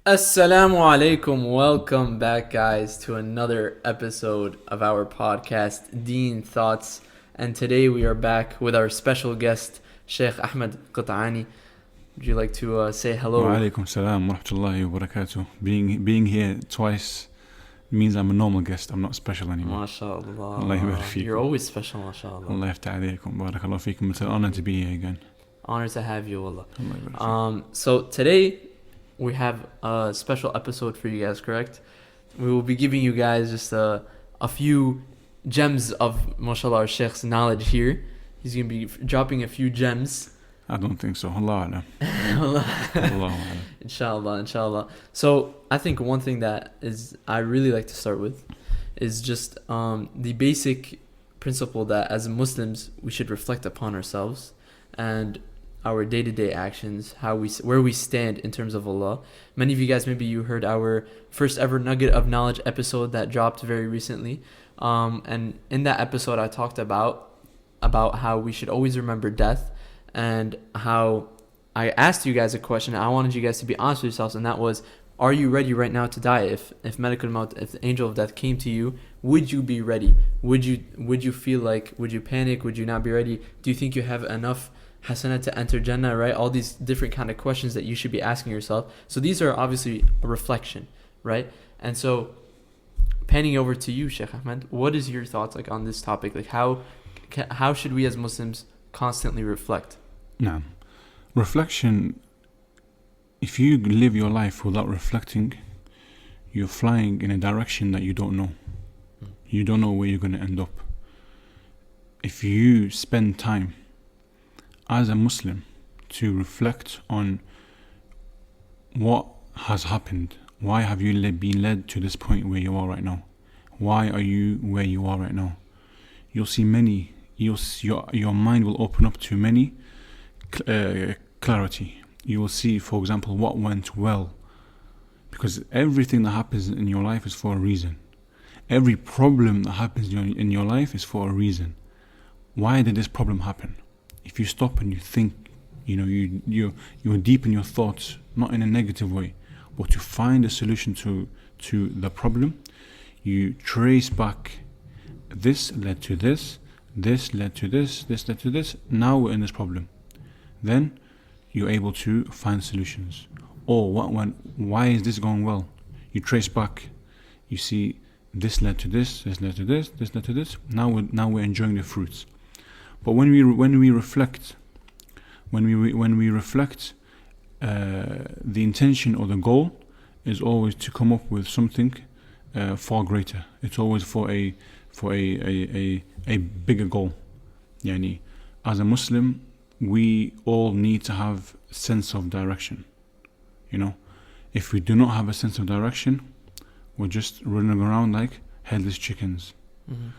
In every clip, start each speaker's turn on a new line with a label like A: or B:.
A: Assalamu alaikum. Welcome back, guys, to another episode of our podcast, Deen Thoughts. And today we are back with our special guest, Sheikh Ahmed Al-Qattani. Would you like to say hello?
B: Wa alaikum salam wa rahmatullahi wa barakatuh. Being here twice means I'm a normal guest. I'm not special anymore.
A: MashaAllah.
B: Allah yabarak feekum.
A: You're always special, MashaAllah.
B: Allah yaftah alaykum. Barakallahu feekum. It's an honor to be here again.
A: Honor to have you, Allah.
B: Allah yabarak feekum.
A: So today we have a special episode for you guys, correct? We will be giving you guys just a few gems of, mashallah, our Sheikh's knowledge here. He's going to be dropping a few gems.
B: I don't think so. Allah alam.
A: Allah.
B: Allah alam.
A: Inshallah. So I think one thing that is I really like to start with is just the basic principle that as Muslims we should reflect upon ourselves and our day-to-day actions, where we stand in terms of Allah. Many of you guys, maybe you heard our first ever Nugget of Knowledge episode that dropped very recently. And in that episode, I talked about how we should always remember death, and how I asked you guys a question. I wanted you guys to be honest with yourselves, and that was, are you ready right now to die? If Malakul Maut, if the angel of death came to you, would you be ready? Would you feel like, would you panic? Would you not be ready? Do you think you have enough hasanah to enter Jannah, right? All these different kind of questions that you should be asking yourself. So these are obviously a reflection, right? And so panning over to you, Sheikh Ahmed, what is your thoughts like on this topic? Like how should we as Muslims constantly reflect?
B: Nah. Reflection, if you live your life without reflecting, you're flying in a direction that you don't know. You don't know where you're going to end up. If you spend time as a Muslim to reflect on what has happened, why have you been led to this point where you are right now? Why are you where you are right now? You'll see your mind will open up to many clarity. You will see, for example, what went well, because everything that happens in your life is for a reason. Every problem that happens in your life is for a reason. Why did this problem happen? If you stop and you think, you're deep in your thoughts, not in a negative way, but to find a solution to the problem, you trace back, this led to this, this led to this, this led to this, now we're in this problem. Then you're able to find solutions. Or why is this going well? You trace back, you see this led to this, this led to this, this led to this. Now we're enjoying the fruits. But when we reflect, the intention or the goal is always to come up with something far greater. It's always for a bigger goal. Yani, as a Muslim, we all need to have a sense of direction. If we do not have a sense of direction, we're just running around like headless chickens.
A: Mm-hmm.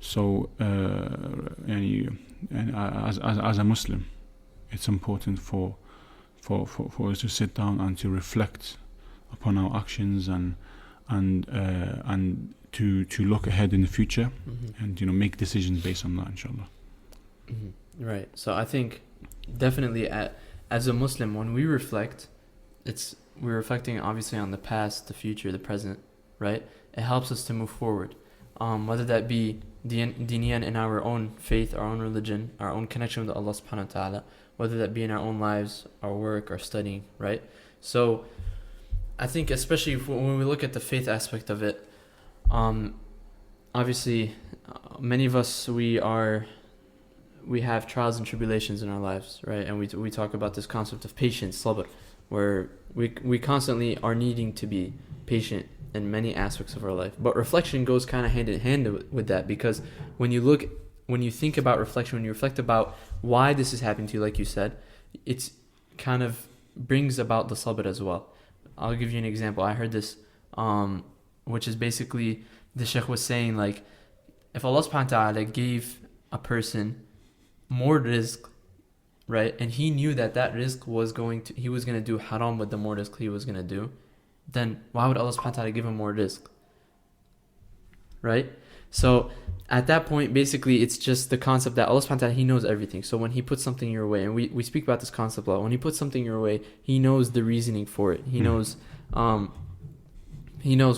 B: So, as a Muslim, it's important for us to sit down and to reflect upon our actions and to look ahead in the future,
A: mm-hmm.
B: and make decisions based on that, inshallah.
A: Mm-hmm. Right. So I think definitely as a Muslim, when we reflect, we're reflecting obviously on the past, the future, the present, right? It helps us to move forward, whether that be Deen in our own faith, our own religion, our own connection with Allah subhanahu wa ta'ala, whether that be in our own lives, our work, our studying, right? So I think especially when we look at the faith aspect of it, obviously many of us, we have trials and tribulations in our lives, right? And we talk about this concept of patience, sabr, where we constantly are needing to be patient in many aspects of our life. But reflection goes kind of hand in hand with that, because when you think about reflection, when you reflect about why this is happening to you, like you said, it's kind of brings about the sabr as well. I'll give you an example. I heard this, which is basically the Sheikh was saying, like, if Allah subhanahu wa ta'ala gave a person more rizq, right, and he knew that rizq he was going to do haram with the more rizq he was going to do, then why would Allah subhanahu wa ta'ala give him more rizq? Right? So at that point, basically, it's just the concept that Allah subhanahu wa ta'ala, He knows everything. So when He puts something your way, and we speak about this concept a lot, when He puts something your way, He knows the reasoning for it. He knows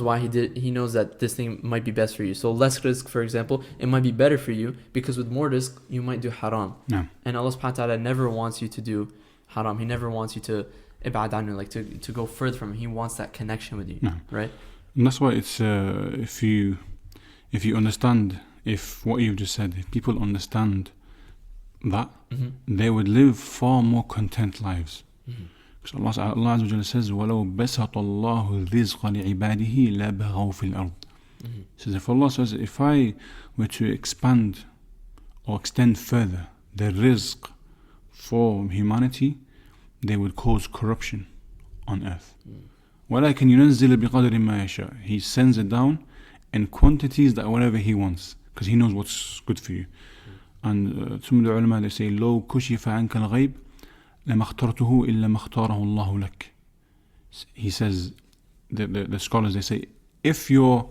A: why He did. He knows that this thing might be best for you. So less risk, for example, it might be better for you, because with more risk, you might do haram.
B: Yeah.
A: And Allah subhanahu wa ta'ala never wants you to do haram. He never wants you to ibad anhu, like to go further from Him. He wants that connection with you, right?
B: And that's why it's if you understand, if what you've just said, if people understand that, they would live far more content lives. Because Allah Azza wa Jalla says, وَلَوْ بَسَطَ اللَّهُ الرِّزْقَ لِعِبَادِهِ لَبَغَوْا فِي الْأَرْضِ. Says, if Allah says, if I were to expand or extend further the rizq for humanity, they would cause corruption on earth. وَلَكِنْ يُنَزِّلُ بِقَدْرِ مَا يَشَاءُ. He sends it down in quantities that whatever He wants, because He knows what's good for you. And some of the ulama, they say, لَوْ كُشِفَ عَنْكَ الْغَيْبِ لَمَا اخْتَرْتُهُ إِلَّا مَا اخْتَارَهُ اللَّهُ لَكَ. He says, the scholars, they say, if your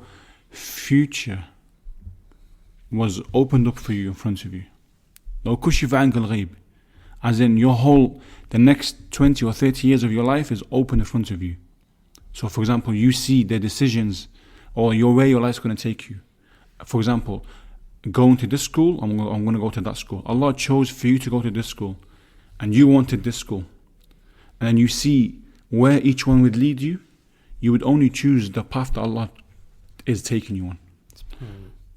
B: future was opened up for you in front of you, لَوْ كُشِفَ عَنْكَ الْغَيْبِ, as in the next 20 or 30 years of your life is open in front of you. So for example, you see the decisions or where your life's going to take you. For example, going to this school, I'm going to go to that school. Allah chose for you to go to this school, and you wanted this school. And then you see where each one would lead you. You would only choose the path that Allah is taking you on.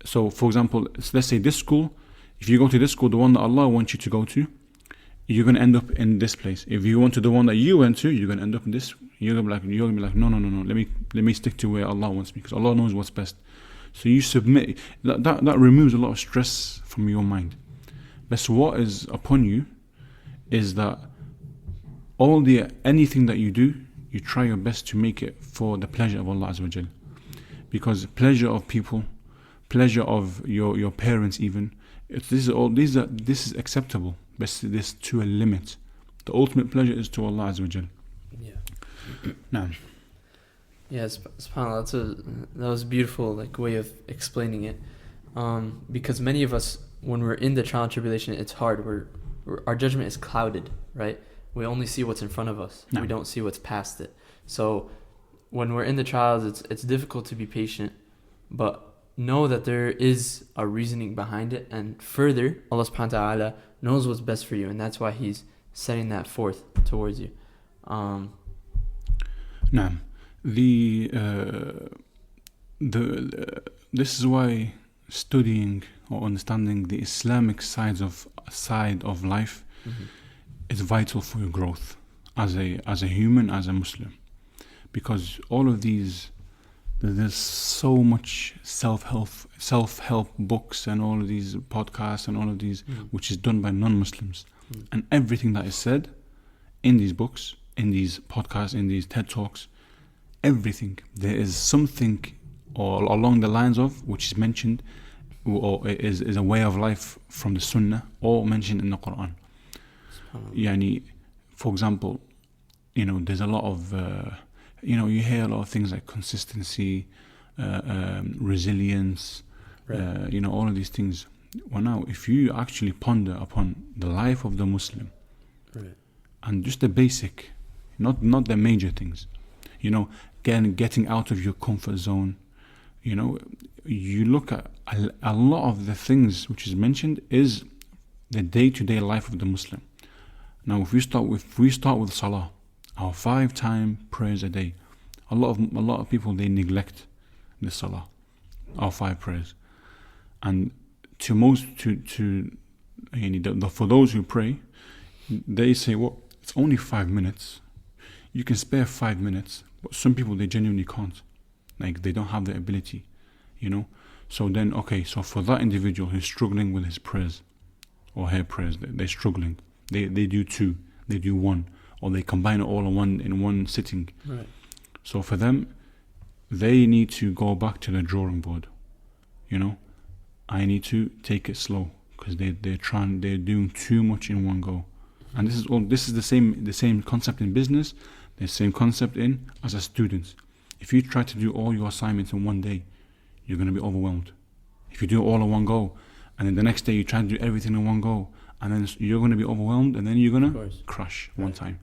B: So for example, let's say this school, if you go to this school, the one that Allah wants you to go to, you're going to end up in this place. If you went to the one that you went to, you're going to end up in this. You're going to be like, no. Let me stick to where Allah wants me, because Allah knows what's best. So you submit. That removes a lot of stress from your mind. But so what is upon you is that anything that you do, you try your best to make it for the pleasure of Allah Azza wa Jal. Because pleasure of people, pleasure of your parents even, this is acceptable. But this to a limit. The ultimate pleasure is to Allah Azza wa Jal.
A: Yeah.
B: Nah.
A: Yeah, subhanAllah, that was a beautiful way of explaining it. Because many of us, when we're in the trial and tribulation, it's hard. Our judgment is clouded, right? We only see what's in front of us.
B: No.
A: We don't see what's past it. So when we're in the trials, it's difficult to be patient, but know that there is a reasoning behind it, and further, Allah subhanahu wa ta'ala knows what's best for you, and that's why He's setting that forth towards you.
B: Nah. This is why studying or understanding the Islamic side of life is vital for your growth as a human, as a Muslim, because all of these, there's so much self-help books and all of these podcasts and all of these which is done by non-Muslims, and everything that is said in these books, in these podcasts, in these TED Talks, everything, there is something or along the lines of which is mentioned or is a way of life from the Sunnah or mentioned in the Quran. Yani, for example, there's a lot of you hear a lot of things like consistency, resilience,
A: Right.
B: All of these things. Well, now, if you actually ponder upon the life of the Muslim,
A: Right.
B: and just the basic, not the major things, getting out of your comfort zone, you look at a lot of the things which is mentioned is the day-to-day life of the Muslim. Now, if we start with Salah, our 5-time prayers a day, a lot of people, they neglect the Salah, our 5 prayers, and for those who pray, they say, well, it's only 5 minutes. You can spare 5 minutes, but some people, they genuinely can't. They don't have the ability, So then, so for that individual who's struggling with his prayers or her prayers, they're struggling. They do 2, they do 1, or they combine it all in one sitting.
A: Right.
B: So for them, they need to go back to the drawing board. I need to take it slow because they're doing too much in one go. And this is the same concept in business, the same concept as a student. If you try to do all your assignments in one day, you're going to be overwhelmed. If you do it all in one go, and then the next day you try to do everything in one go, and then you're going to be overwhelmed, and then you're going to crash one time.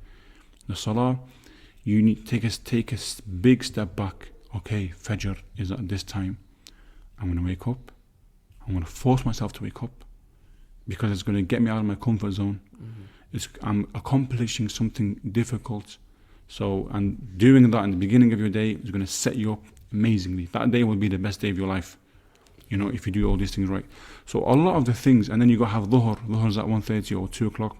B: The salah, you need to take a big step back. Okay, Fajr is at this time. I'm going to wake up. I'm going to force myself to wake up because it's going to get me out of my comfort zone. I'm accomplishing something difficult. So, and doing that in the beginning of your day is going to set you up amazingly. That day will be the best day of your life, you know, if you do all these things right. So a lot of the things, and then you got to have Dhuhr. Dhuhr's at 1:30 or 2 o'clock.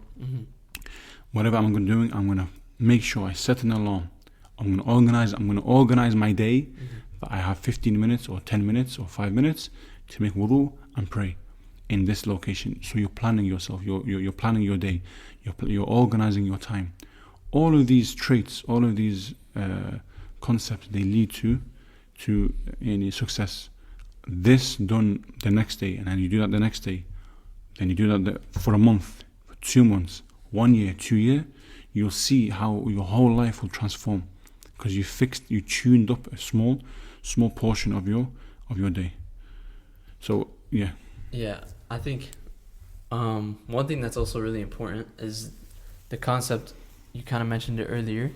B: Whatever I'm going to do, I'm going to make sure I set an alarm. I'm going to organize my day that I have 15 minutes or 10 minutes or 5 minutes to make wudu and pray in this location. So you're planning yourself, you're planning your day, you're organizing your time. All of these traits, all of these concepts, they lead to any success. This done the next day, and then you do that the next day, then you do that for a month, for 2 months, 1 year, 2 years, you'll see how your whole life will transform because you tuned up a small portion of your day. So
A: yeah, I think one thing that's also really important is the concept. You kind of mentioned it earlier,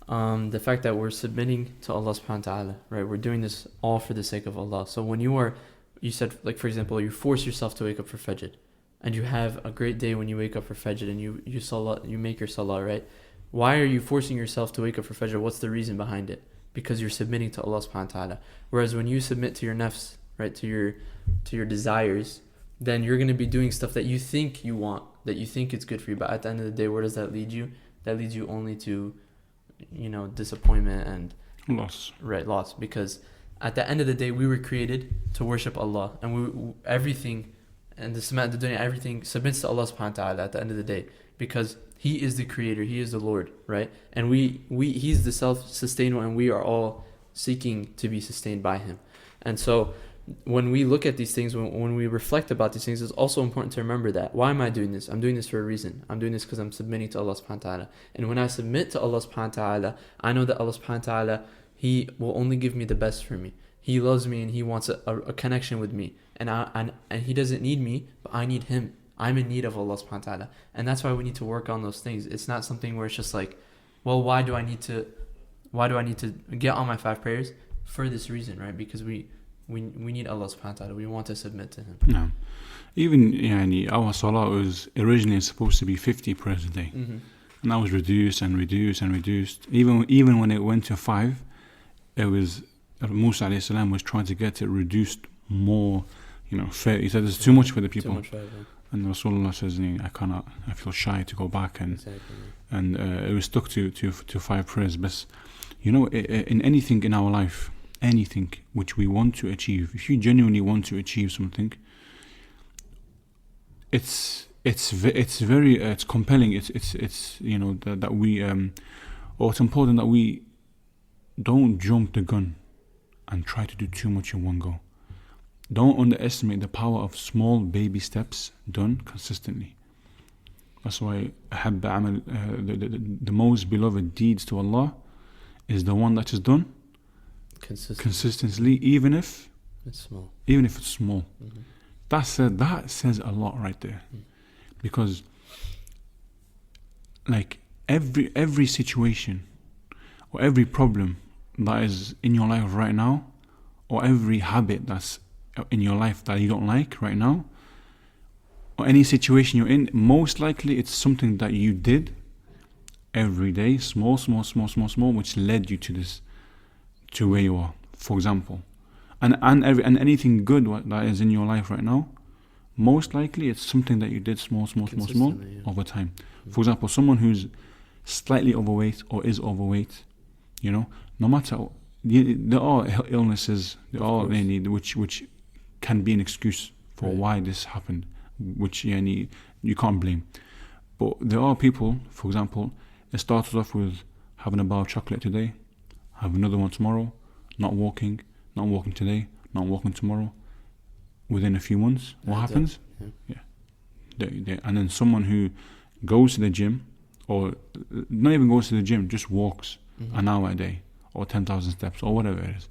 A: the fact that we're submitting to Allah subhanahu wa ta'ala, right? We're doing this all for the sake of Allah. So when you said, like, for example, you force yourself to wake up for Fajr, and you have a great day when you wake up for Fajr and you make your salah, right? Why are you forcing yourself to wake up for Fajr? What's the reason behind it? Because you're submitting to Allah subhanahu wa ta'ala. Whereas when you submit to your nafs, right, to your desires, then you're going to be doing stuff that you think you want, that you think it's good for you. But at the end of the day, where does that lead you? That leads you only to, disappointment and
B: loss.
A: Right, loss. Because at the end of the day, we were created to worship Allah, and everything, and the Samat, the dunya, everything submits to Allah subhanahu wa ta'ala at the end of the day, because He is the creator, He is the Lord, right? And He's the self-sustained one, and we are all seeking to be sustained by Him. And so when we look at these things, when we reflect about these things, it's also important to remember that. Why am I doing this? I'm doing this for a reason. I'm doing this because I'm submitting to Allah subhanahu wa ta'ala. And when I submit to Allah subhanahu wa ta'ala, I know that Allah subhanahu wa ta'ala, He will only give me the best for me. He loves me and He wants a connection with me. And He doesn't need me, but I need Him. I'm in need of Allah subhanahu wa ta'ala. And that's why we need to work on those things. It's not something where it's just like, well, why do I need to get on my 5 prayers? For this reason, right? Because we need Allah subhanahu wa ta'ala. We want to submit to Him.
B: No. Even our salah was originally supposed to be 50 prayers a day. And that was reduced and reduced and reduced. Even when it went to 5, it was Musa alayhi salam was trying to get it reduced more, fair. He said it's too much for the people.
A: Too much, right, yeah.
B: And Rasulullah says, I feel shy to go back, and it was stuck to 5 prayers. But in anything in our life, anything which we want to achieve, if you genuinely want to achieve something, it's compelling. It's that we or it's important that we don't jump the gun and try to do too much in one go. Don't underestimate the power of small baby steps done consistently. That's why the most beloved deeds to Allah is the one that is done consistently, even if
A: it's small.
B: That says a lot right there. Because like every situation or every problem that is in your life right now, or every habit that's in your life that you don't like right now, or any situation you're in, most likely it's something that you did every day, small, which led you to where you are. For example, and anything good that is in your life right now, most likely it's something that you did small over time. For example, someone who's slightly overweight or is overweight, no matter, there are illnesses, they need which can be an excuse for why this happened, which you can't blame. But there are people, for example, it started off with having a bar of chocolate today, have another one tomorrow, not walking today, not walking tomorrow. Within a few months, what happens? And then someone who goes to the gym, or not even goes to the gym, just walks an hour a day, or 10,000 steps, or whatever it is,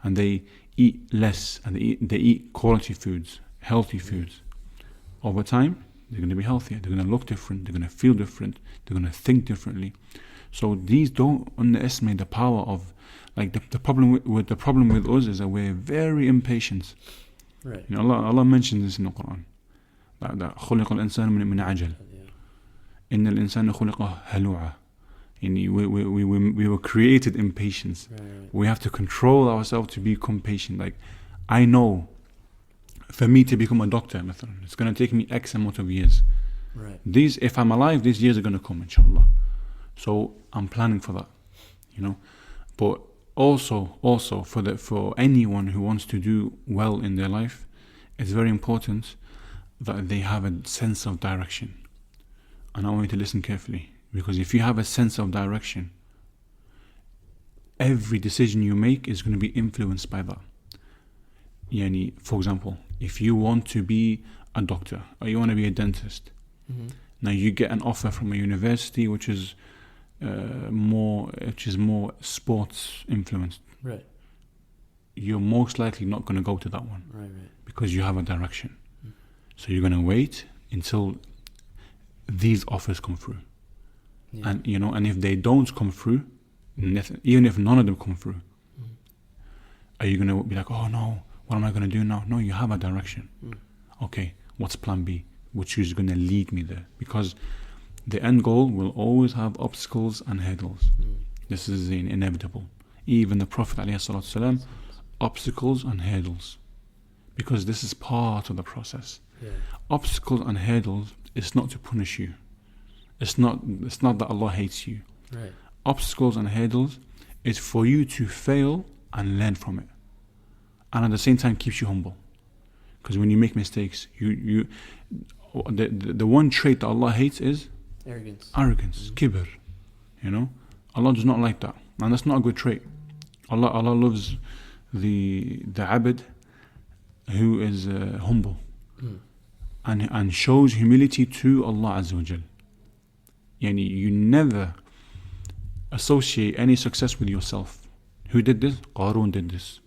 B: and they eat less, and they eat quality foods, healthy foods, over time, they're going to be healthier. They're going to look different. They're going to feel different. They're going to think differently. So these, don't underestimate the power of, like, the problem with us is that we're very impatient.
A: Right.
B: You know, Allah mentions this in the Quran. That خُلِقَ الْإِنسَانُ مِنْ عَجَلٍ إِنَّ الْإِنسَانَ خُلِقَ هَلُوعًا. We were created in patience.
A: Right.
B: We have to control ourselves to become patient. Like, I know, for me to become a doctor, it's going to take me X amount of years.
A: Right.
B: If I'm alive, these years are going to come, inshallah. So I'm planning for that, you know. But also for anyone who wants to do well in their life, it's very important that they have a sense of direction. And I want you to listen carefully, because if you have a sense of direction, every decision you make is going to be influenced by that. For example, if you want to be a doctor or you want to be a dentist, now you get an offer from a university which is more sports influenced.
A: Right.
B: You're most likely not going to go to that one,
A: Right.
B: because you have a direction. So you're going to wait until these offers come through.
A: Yeah.
B: And if they don't come through, even if none of them come through, are you going to be like, oh no, what am I going to do now? No, you have a direction. Okay, what's plan B? Which is going to lead me there? Because the end goal will always have obstacles and hurdles. This is inevitable. Even the Prophet ﷺ, obstacles and hurdles. Because this is part of the process.
A: Yeah.
B: Obstacles and hurdles is not to punish you. It's not that Allah hates you.
A: Right.
B: Obstacles and hurdles is for you to fail and learn from it. And at the same time keeps you humble. Because when you make mistakes, the one trait that Allah hates is arrogance, kibr. You know, Allah does not like that, and that's not a good trait. Allah loves the abd who is humble and shows humility to Allah Azza wa Jal. You never associate any success with yourself. Who did this? Qarun did this,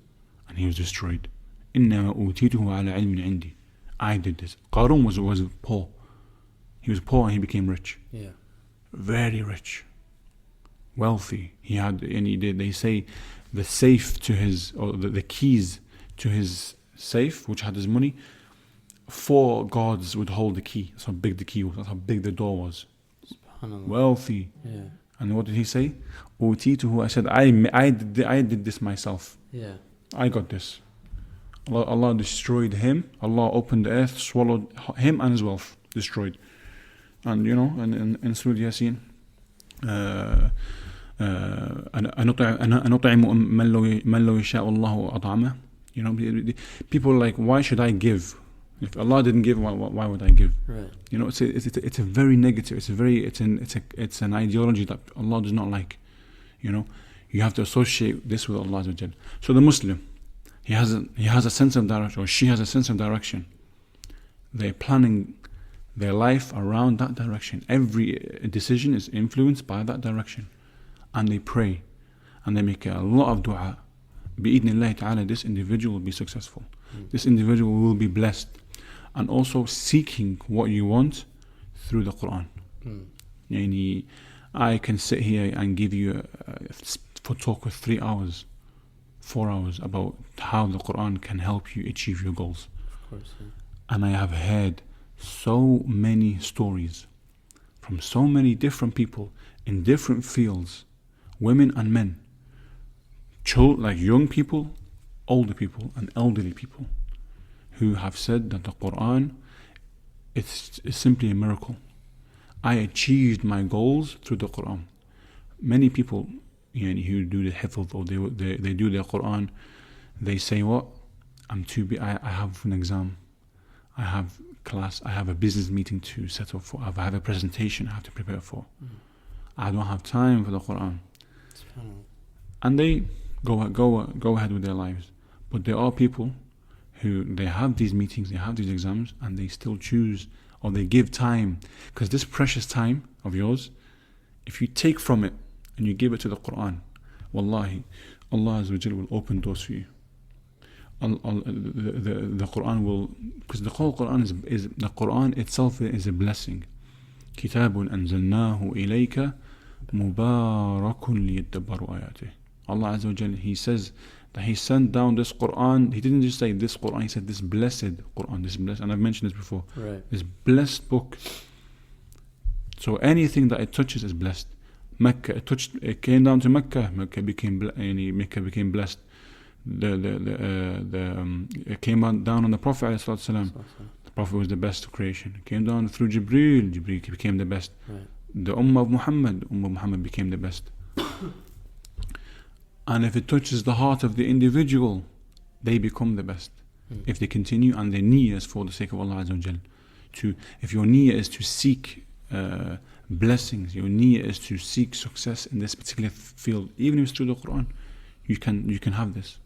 B: and he was destroyed. إِنَّمَا أُوتِيتُهُ عَلَى عِلْمٍ عِنْدِي. I did this. Qarun was poor. He was poor and he became rich.
A: Yeah.
B: Very rich. Wealthy. He had, they say, the safe to his, or the keys to his safe, which had his money, 4 guards would hold the key. That's how big the key was. That's how big the door was. Wealthy.
A: Yeah.
B: And what did he say? أُوتِيتُهُ. I said, I did this myself.
A: Yeah.
B: I got this. Allah destroyed him. Allah opened the earth, swallowed him and his wealth. Destroyed. And in Surah Yasin, أَنُطْعِمُ مَنْ لَوْ يَشَاءُ اللَّهُ أَطْعَمَهُ. People are like, why should I give? If Allah didn't give, why would I give?
A: Right.
B: It's a very negative. It's an ideology that Allah does not like. You have to associate this with Allah Azza wa Jal. So the Muslim, he has a sense of direction, or she has a sense of direction. They're planning their life around that direction. Every decision is influenced by that direction, and they pray, and they make a lot of dua. Bi-idhnillahi ta'ala, this individual will be successful. This individual will be blessed, and also seeking what you want through the Quran. I can sit here and give you for talk with 3 hours, 4 hours about how the Quran can help you achieve your goals.
A: Of course. Yeah.
B: And I have heard so many stories from so many different people in different fields, women and men, like young people, older people, and elderly people, who have said that the Quran is simply a miracle. I achieved my goals through the Quran. Many people who do the hifz, or they do their Quran, they say, what? I have an exam, I have class, I have a business meeting to settle for, I have a presentation I have to prepare for. I don't have time for the Quran. And they go ahead with their lives. But there are people who, they have these meetings, they have these exams, and they still choose, or they give time, because this precious time of yours, if you take from it and you give it to the Quran, wallahi, Allah Azza wa Jal will open doors for you. the Quran will, because the whole Quran is the Quran itself is a blessing. كتاب أنزلناه إليك مبارك ليدبروا آياته. Allah Azza wa Jalla, He says that He sent down this Quran. He didn't just say this Quran, He said this blessed Quran, this blessed, and I've mentioned this before.
A: Right.
B: This blessed book. So anything that it touches is blessed. Mecca, it came down to Mecca. Mecca became blessed. It came down on the Prophet ﷺ. The Prophet was the best of creation. It came down through Jibreel became the best.
A: Right.
B: The Ummah of Muhammad became the best. And if it touches the heart of the individual, they become the best. If they continue and their niyyah is for the sake of Allah Azza wa Jal. If your niyyah is to seek blessings, your niyyah is to seek success in this particular field, even if it's through the Quran, you can have this.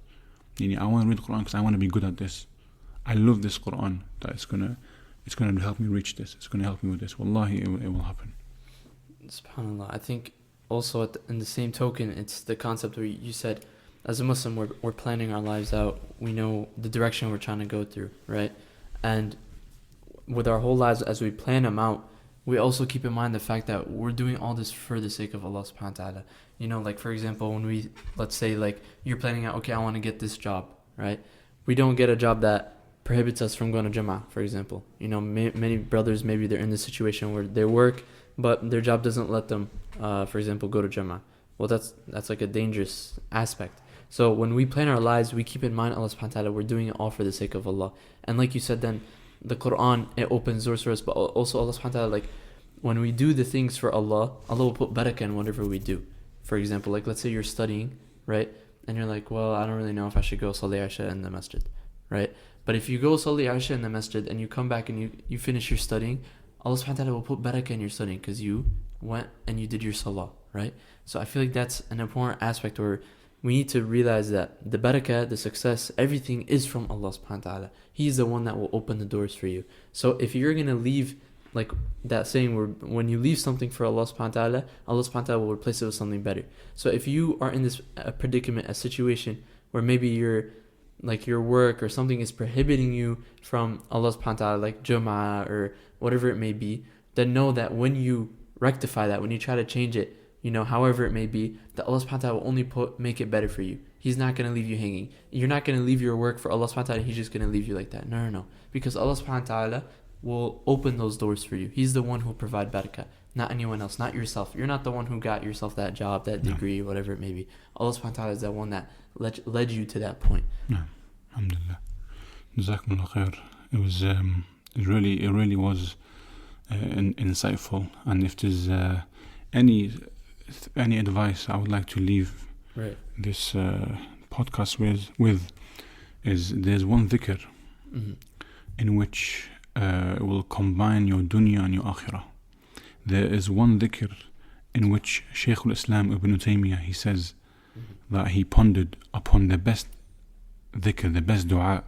B: I want to read the Quran because I want to be good at this. I love this Quran, that it's gonna help me reach this. It's gonna help me with this. Wallahi, it will happen.
A: SubhanAllah. I think also in the same token, it's the concept where you said, as a Muslim, we're planning our lives out. We know the direction we're trying to go through, right? And with our whole lives, as we plan them out, we also keep in mind the fact that we're doing all this for the sake of Allah subhanahu wa ta'ala. Like for example, when let's say like you're planning out, okay, I want to get this job, right? We don't get a job that prohibits us from going to Jama'ah, for example. Many brothers, maybe they're in this situation where they work, but their job doesn't let them, for example, go to Jama'ah. Well, that's like a dangerous aspect. So when we plan our lives, we keep in mind Allah subhanahu wa ta'ala, we're doing it all for the sake of Allah. And like you said, then the Quran, it opens doors for us, but also Allah subhanahu wa ta'ala, like when we do the things for Allah, Allah will put barakah in whatever we do. For example, like let's say you're studying, right? And you're like, well, I don't really know if I should go Salli Isha in the masjid, right? But if you go Salli Isha in the masjid and you come back and you finish your studying, Allah subhanahu wa ta'ala will put barakah in your studying because you went and you did your salah, right? So I feel like that's an important aspect where we need to realize that the barakah, the success, everything is from Allah subhanahu wa ta'ala. He's the one that will open the doors for you. So if you're going to leave, like that saying where when you leave something for Allah subhanahu wa ta'ala, Allah subhanahu wa ta'ala will replace it with something better. So if you are in this predicament, a situation where maybe your work or something is prohibiting you from Allah subhanahu wa ta'ala, like Jum'ah or whatever it may be, then know that when you rectify that, when you try to change it, however it may be, that Allah subhanahu wa ta'ala will only make it better for you. He's not going to leave you hanging. You're not going to leave your work for Allah subhanahu wa ta'ala, He's just going to leave you like that. No. Because Allah subhanahu wa ta'ala will open those doors for you. He's the one who will provide barakah, not anyone else, not yourself. You're not the one who got yourself that job, that degree, whatever it may be. Allah subhanahu wa ta'ala is the one that led you to that point.
B: No. Alhamdulillah. Jazakumullah khair. It really was insightful. And if there's any advice I would like to leave this podcast with is there's one dhikr in which it will combine your dunya and your akhirah. There is one dhikr in which Sheikh al-Islam Ibn Taymiyyah, he says that he pondered upon the best dhikr, the best dua,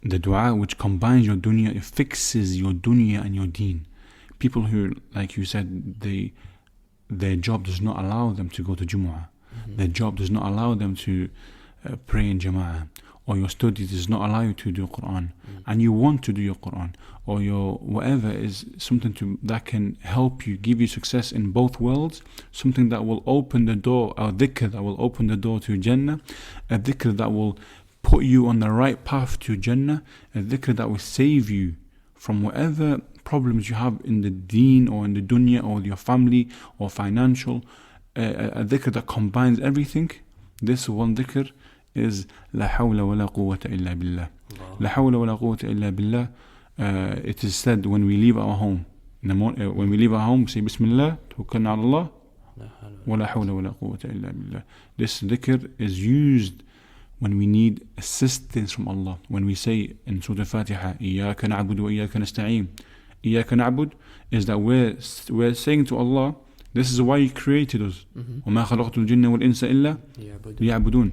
B: the dua which combines your dunya, it fixes your dunya and your deen. People who, like you said, their job does not allow them to go to Jumu'ah, their job does not allow them to pray in Jama'ah, or your study does not allow you to do Quran, and you want to do your Quran, or your whatever is something that can help you, give you success in both worlds, something that will open the door, a dhikr that will open the door to Jannah, a dhikr that will put you on the right path to Jannah, a dhikr that will save you from whatever problems you have in the deen or in the dunya or your family or financial, a dhikr that combines everything. This one dhikr is La hawla wa la quwwata illa billah. La hawla wa la quwwata illa billah. It is said when we leave our home. When we leave our home, say Bismillah, tawakkalna ala Allah, wa la hawla wa la quwwata illa billah. This dhikr is used when we need assistance from Allah. When we say in Surah Al-Fatiha, إِيَّاكَ نَعْبُدُ وَإِيَّاكَ نَسْتَعِينُ, إِيَّاكَ نَعْبُدُ is that we're saying to Allah, this is why He created us. وَمَا خَلَقْتُ الْجِنَّ وَالْإِنسَ إِلَّا لِيَعْبُدُونَ.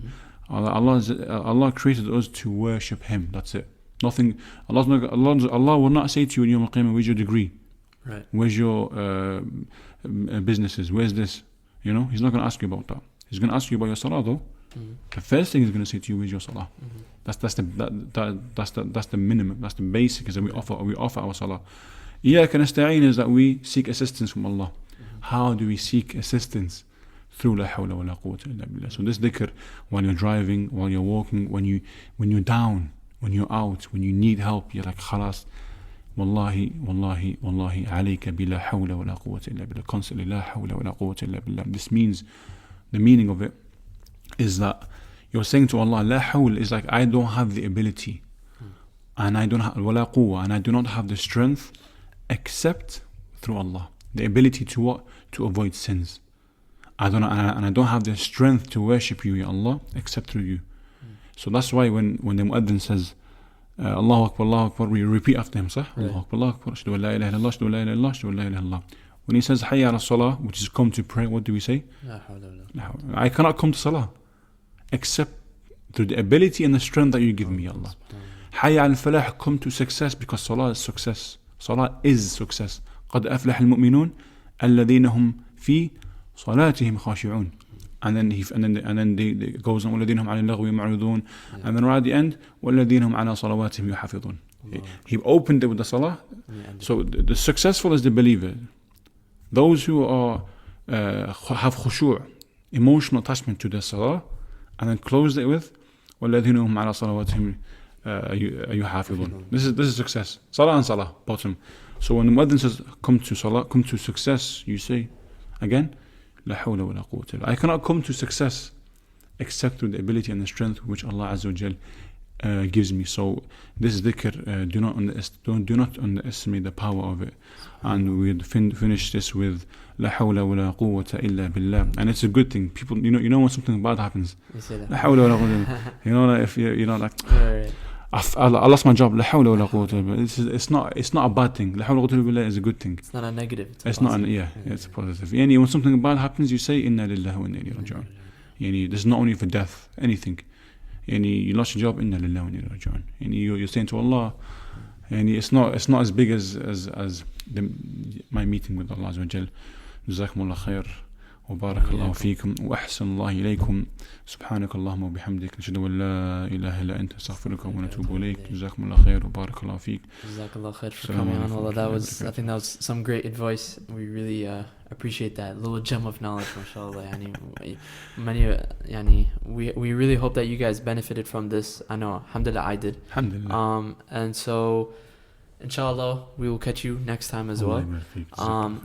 B: Allah created us to worship Him. That's it. Nothing. Allah will not say to you in Yawm al-Qiyamah, where's your degree?
A: Right.
B: Where's your businesses? Where's this? He's not going to ask you about that. He's going to ask you about your salah though. The first thing he's going to say to you is your salah.
A: Mm-hmm.
B: That's the minimum. That's the basic is that we offer our salah. إياك نستعين is that we seek assistance from Allah. How do we seek assistance? Through la hawla wa la quwwata illa billah. So this dhikr, while you're driving, while you're walking, when you're down, when you're out, when you need help, you're like khalas. Wallahi, alayka bi la hawla wa la quwwata illa billah. Constantly la hawla wa la quwwata illa billah. This means, the meaning of it is that you're saying to Allah, la hawl is like, I don't have the ability, and I don't have wala quwwa, and I do not have the strength except through Allah. The ability to what? To avoid sins. I don't have the strength to worship you, Ya Allah, except through you. So that's why when the muaddin says Allahu Akbar, we repeat after him, صح? Allahu Akbar, Allahu Akbar, ashhadu an la ilaha illallah, ashhadu an la ilaha illallah, ashhadu an la ilaha illallah. When he says hayya ala salah, which is come to pray, what do we say? I cannot come to salah except through the ability and the strength that you give me, Ya Allah. Hayya al falah, come to success, because salah is success. Salah is success. قد أفلح المؤمنون الذين هم في صلاتهم خاشعون. And then it goes on والذين هم عن اللغو معرضون. And then right at the end والذين هم على صلواتهم يحافظون. He opened it with the salah. So the successful is the believer. Those who are have khushu', emotional attachment to the salah, and then closed it with والذين هم على صلواتهم يحافظون. This is success. Salah and salah, bottom. So when the muaddin says come to salah, come to success, you say again la hawla wa la quwwata illa. I cannot come to success except through the ability and the strength which Allah Azza wa Jal gives me. So this dhikr, do not underestimate the power of it. And we'll finish this with la hawla wa la quwwata illa billah. And it's a good thing. People, you know when something bad happens, la hawla wa la quwwata. You know, like if you're not like I lost my job. La hawla wa la quwwata. It's not a bad thing. La hawla wa la quwwata billah is a good thing.
A: It's not a negative.
B: It's not. It's positive. When something bad happens, you say inna lillahi wa inna ilayhi raji'un. This is not only for death. Anything. You lost your job. Inna lillahi wa inna ilayhi raji'un. You're saying to Allah. It's not as big as my meeting with Allah Azza wa Jal. Jazakumullah khair. وبارك الله فيكم وأحسن الله إليكم سبحانك اللهم وبحمدك نشهد أن لا إله إلا أنت نستغفرك ونتوب إليك جزاكم الله خير وبارك الله فيك.
A: Jazakallah khair for coming on. Although I think that was some great advice. We really appreciate that little gem of knowledge, mashallah. We really hope that you guys benefited from this. I know, alhamdulillah, I did.
B: Alhamdulillah.
A: And so inshallah, we will catch you next time as well.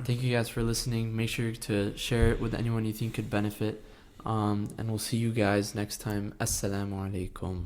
A: Thank you guys for listening. Make sure to share it with anyone you think could benefit. And we'll see you guys next time. Assalamu alaikum.